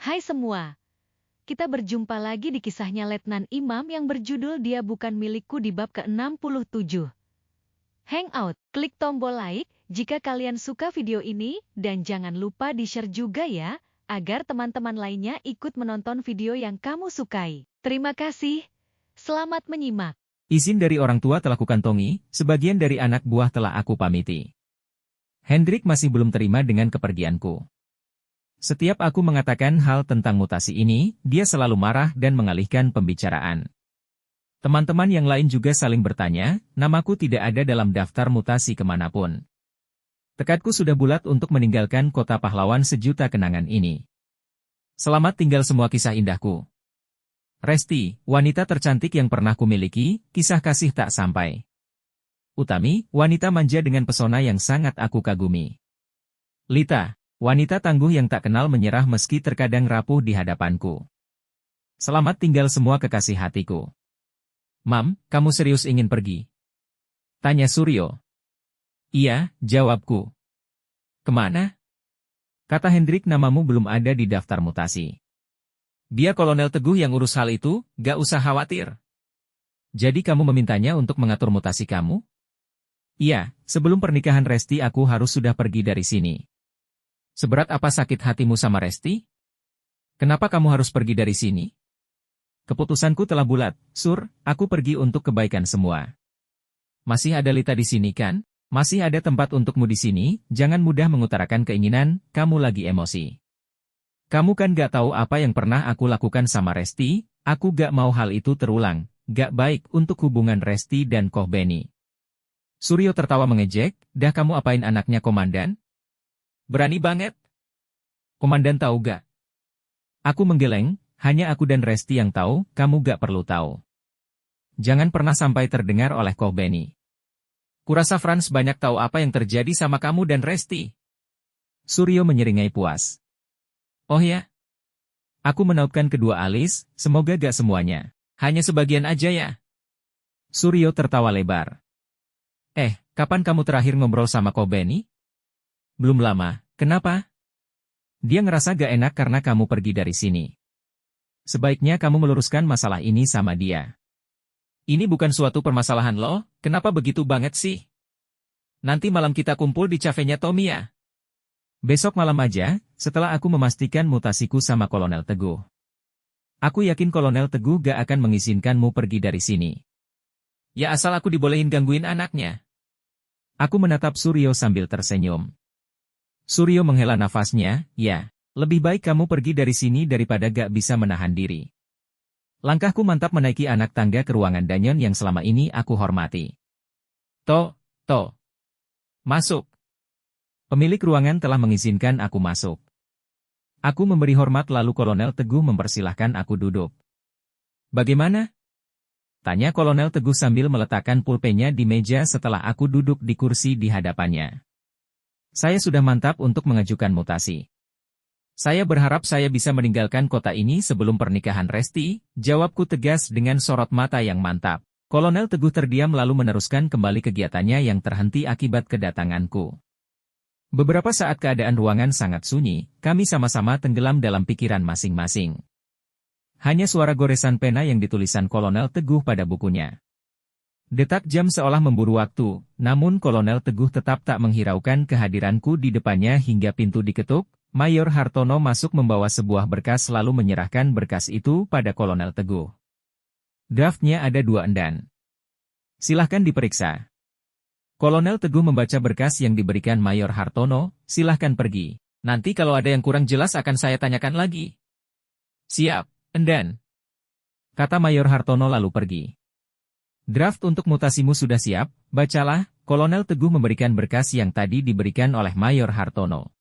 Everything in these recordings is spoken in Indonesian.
Hai semua, kita berjumpa lagi di kisahnya Letnan Imam yang berjudul Dia Bukan Milikku di bab ke-67. Hangout, klik tombol like jika kalian suka video ini dan jangan lupa di-share juga ya, agar teman-teman lainnya ikut menonton video yang kamu sukai. Terima kasih, selamat menyimak. Izin dari orang tua telah kukantongi, sebagian dari anak buah telah aku pamiti. Hendrik masih belum terima dengan kepergianku. Setiap aku mengatakan hal tentang mutasi ini, dia selalu marah dan mengalihkan pembicaraan. Teman-teman yang lain juga saling bertanya, namaku tidak ada dalam daftar mutasi kemanapun. Tekadku sudah bulat untuk meninggalkan kota pahlawan sejuta kenangan ini. Selamat tinggal semua kisah indahku. Resti, wanita tercantik yang pernah kumiliki, kisah kasih tak sampai. Utami, wanita manja dengan pesona yang sangat aku kagumi. Lita, wanita tangguh yang tak kenal menyerah meski terkadang rapuh di hadapanku. Selamat tinggal semua kekasih hatiku. Mam, kamu serius ingin pergi? Tanya Suryo. Iya, jawabku. Kemana? Kata Hendrik, namamu belum ada di daftar mutasi. Dia Kolonel Teguh yang urus hal itu, gak usah khawatir. Jadi kamu memintanya untuk mengatur mutasi kamu? Iya, sebelum pernikahan Resti aku harus sudah pergi dari sini. Seberat apa sakit hatimu sama Resti? Kenapa kamu harus pergi dari sini? Keputusanku telah bulat, Sur, aku pergi untuk kebaikan semua. Masih ada Lita di sini kan? Masih ada tempat untukmu di sini, jangan mudah mengutarakan keinginan, kamu lagi emosi. Kamu kan gak tahu apa yang pernah aku lakukan sama Resti, aku gak mau hal itu terulang, gak baik untuk hubungan Resti dan Koh Beni. Suryo tertawa mengejek, dah kamu apain anaknya komandan? Berani banget. Komandan tahu gak? Aku menggeleng, hanya aku dan Resti yang tahu, kamu gak perlu tahu. Jangan pernah sampai terdengar oleh Koh Beni. Kurasa Franz banyak tahu apa yang terjadi sama kamu dan Resti. Suryo menyeringai puas. Oh ya? Aku menaupkan kedua alis, semoga gak semuanya. Hanya sebagian aja ya. Suryo tertawa lebar. Kapan kamu terakhir ngobrol sama Koh Beni? Belum lama, kenapa? Dia ngerasa gak enak karena kamu pergi dari sini. Sebaiknya kamu meluruskan masalah ini sama dia. Ini bukan suatu permasalahan loh, kenapa begitu banget sih? Nanti malam kita kumpul di cafenya Tommy ya. Besok malam aja, setelah aku memastikan mutasiku sama Kolonel Teguh. Aku yakin Kolonel Teguh gak akan mengizinkanmu pergi dari sini. Ya asal aku dibolehin gangguin anaknya. Aku menatap Suryo sambil tersenyum. Suryo menghela nafasnya, ya, lebih baik kamu pergi dari sini daripada gak bisa menahan diri. Langkahku mantap menaiki anak tangga ke ruangan Danyon yang selama ini aku hormati. To. Masuk. Pemilik ruangan telah mengizinkan aku masuk. Aku memberi hormat lalu Kolonel Teguh mempersilahkan aku duduk. Bagaimana? Tanya Kolonel Teguh sambil meletakkan pulpennya di meja setelah aku duduk di kursi di hadapannya. Saya sudah mantap untuk mengajukan mutasi. Saya berharap saya bisa meninggalkan kota ini sebelum pernikahan Resti, jawabku tegas dengan sorot mata yang mantap. Kolonel Teguh terdiam lalu meneruskan kembali kegiatannya yang terhenti akibat kedatanganku. Beberapa saat keadaan ruangan sangat sunyi, kami sama-sama tenggelam dalam pikiran masing-masing. Hanya suara goresan pena yang ditulisan Kolonel Teguh pada bukunya. Detak jam seolah memburu waktu, namun Kolonel Teguh tetap tak menghiraukan kehadiranku di depannya hingga pintu diketuk. Mayor Hartono masuk membawa sebuah berkas lalu menyerahkan berkas itu pada Kolonel Teguh. Draftnya ada 2 endan. Silahkan diperiksa. Kolonel Teguh membaca berkas yang diberikan Mayor Hartono, silahkan pergi. Nanti kalau ada yang kurang jelas akan saya tanyakan lagi. Siap. Endan. Kata Mayor Hartono lalu pergi. Draft untuk mutasimu sudah siap, bacalah, Kolonel Teguh memberikan berkas yang tadi diberikan oleh Mayor Hartono.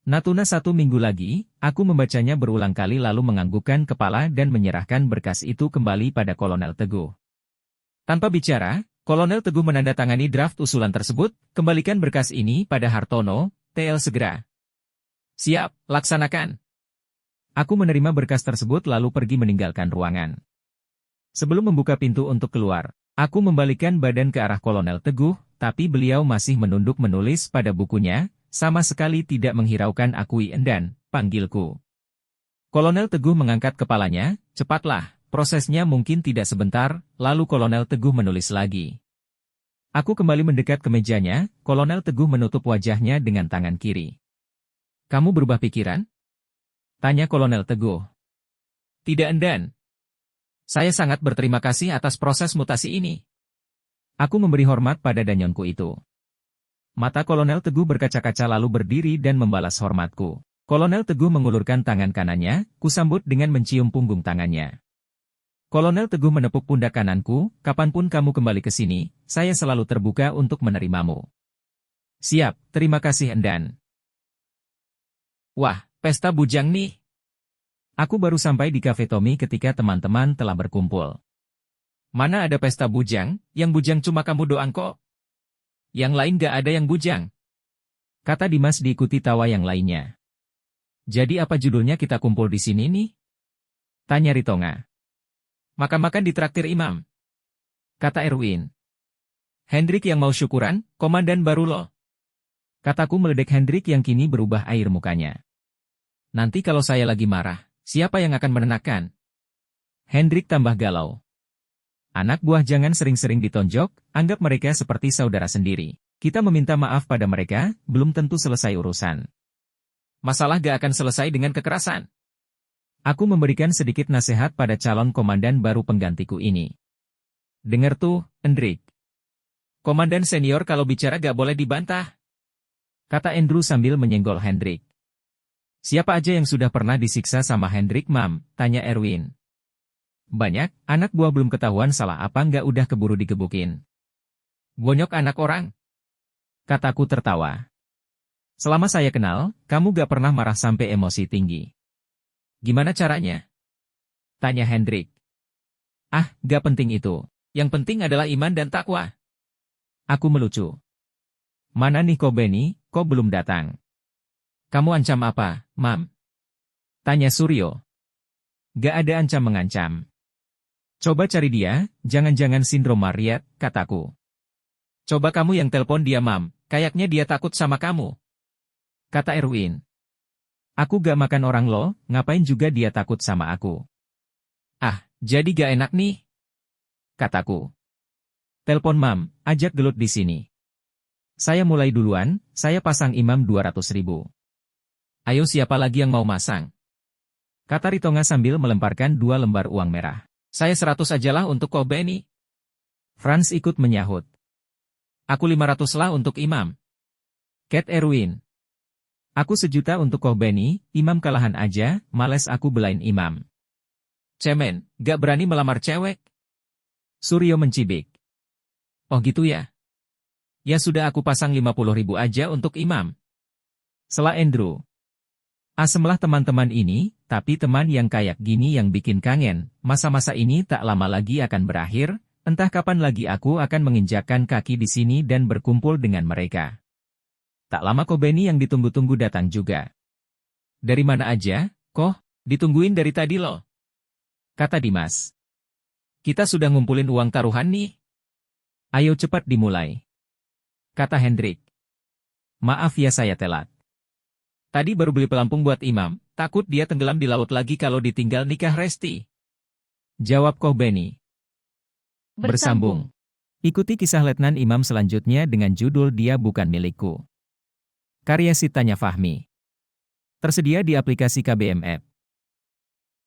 Natuna 1 minggu lagi, aku membacanya berulang kali lalu menganggukkan kepala dan menyerahkan berkas itu kembali pada Kolonel Teguh. Tanpa bicara, Kolonel Teguh menandatangani draft usulan tersebut, kembalikan berkas ini pada Hartono, TL segera. Siap, laksanakan. Aku menerima berkas tersebut lalu pergi meninggalkan ruangan. Sebelum membuka pintu untuk keluar, aku membalikan badan ke arah Kolonel Teguh, tapi beliau masih menunduk menulis pada bukunya, sama sekali tidak menghiraukan aku. Endan, panggilku. Kolonel Teguh mengangkat kepalanya, cepatlah, prosesnya mungkin tidak sebentar, lalu Kolonel Teguh menulis lagi. Aku kembali mendekat ke mejanya, Kolonel Teguh menutup wajahnya dengan tangan kiri. Kamu berubah pikiran? Tanya Kolonel Teguh. Tidak Endan. Saya sangat berterima kasih atas proses mutasi ini. Aku memberi hormat pada danyonku itu. Mata Kolonel Teguh berkaca-kaca lalu berdiri dan membalas hormatku. Kolonel Teguh mengulurkan tangan kanannya, kusambut dengan mencium punggung tangannya. Kolonel Teguh menepuk pundak kananku, kapanpun kamu kembali ke sini, saya selalu terbuka untuk menerimamu. Siap, terima kasih Endan. Wah, pesta bujang nih. Aku baru sampai di Cafe Tommy ketika teman-teman telah berkumpul. Mana ada pesta bujang, yang bujang cuma kamu doang kok. Yang lain gak ada yang bujang. Kata Dimas diikuti tawa yang lainnya. Jadi apa judulnya kita kumpul di sini nih? Tanya Ritonga. Makan-makan di traktir Imam. Kata Erwin. Hendrik yang mau syukuran, komandan baru lo. Kataku meledek Hendrik yang kini berubah air mukanya. Nanti kalau saya lagi marah, siapa yang akan menenangkan? Hendrik tambah galau. Anak buah jangan sering-sering ditonjok, anggap mereka seperti saudara sendiri. Kita meminta maaf pada mereka, belum tentu selesai urusan. Masalah gak akan selesai dengan kekerasan. Aku memberikan sedikit nasihat pada calon komandan baru penggantiku ini. Dengar tuh, Hendrik. Komandan senior kalau bicara gak boleh dibantah. Kata Andrew sambil menyenggol Hendrik. Siapa aja yang sudah pernah disiksa sama Hendrik, Mam? Tanya Erwin. Banyak, anak buah belum ketahuan salah apa nggak udah keburu digebukin. Bonyok anak orang. Kataku tertawa. Selama saya kenal, kamu gak pernah marah sampai emosi tinggi. Gimana caranya? Tanya Hendrik. Ah, gak penting itu. Yang penting adalah iman dan takwa. Aku melucu. Mana nih kok Benny, kok belum datang? Kamu ancam apa, Mam? Tanya Suryo. Gak ada ancam mengancam. Coba cari dia, jangan-jangan sindrom Mariet, kataku. Coba kamu yang telepon dia, Mam, kayaknya dia takut sama kamu. Kata Erwin. Aku gak makan orang lo, ngapain juga dia takut sama aku. Ah, jadi gak enak nih. Kataku. Telepon Mam, ajak gelut di sini. Saya mulai duluan, saya pasang Imam 200.000. Ayo siapa lagi yang mau masang? Kata Ritonga sambil melemparkan 2 lembar uang merah. Saya 100 ajalah untuk kau Benny. Franz ikut menyahut. Aku 500 lah untuk Imam. Cat Erwin. Aku 1 juta untuk kau Benny, Imam kalahan aja, males aku belain Imam. Cemen, gak berani melamar cewek? Suryo mencibik. Oh gitu ya? Ya sudah aku pasang 50.000 aja untuk Imam. Sela Andrew. Asemlah teman-teman ini, tapi teman yang kayak gini yang bikin kangen, masa-masa ini tak lama lagi akan berakhir, entah kapan lagi aku akan menginjakkan kaki di sini dan berkumpul dengan mereka. Tak lama kok Benny yang ditunggu-tunggu datang juga. Dari mana aja, kok, ditungguin dari tadi loh. Kata Dimas. Kita sudah ngumpulin uang taruhan nih. Ayo cepat dimulai. Kata Hendrik. Maaf ya saya telat. Tadi baru beli pelampung buat Imam, takut dia tenggelam di laut lagi kalau ditinggal nikah Resti. Jawab kau Benny. Bersambung. Ikuti kisah Letnan Imam selanjutnya dengan judul Dia Bukan Milikku. Karya Sitanya Fahmi. Tersedia di aplikasi KBM App.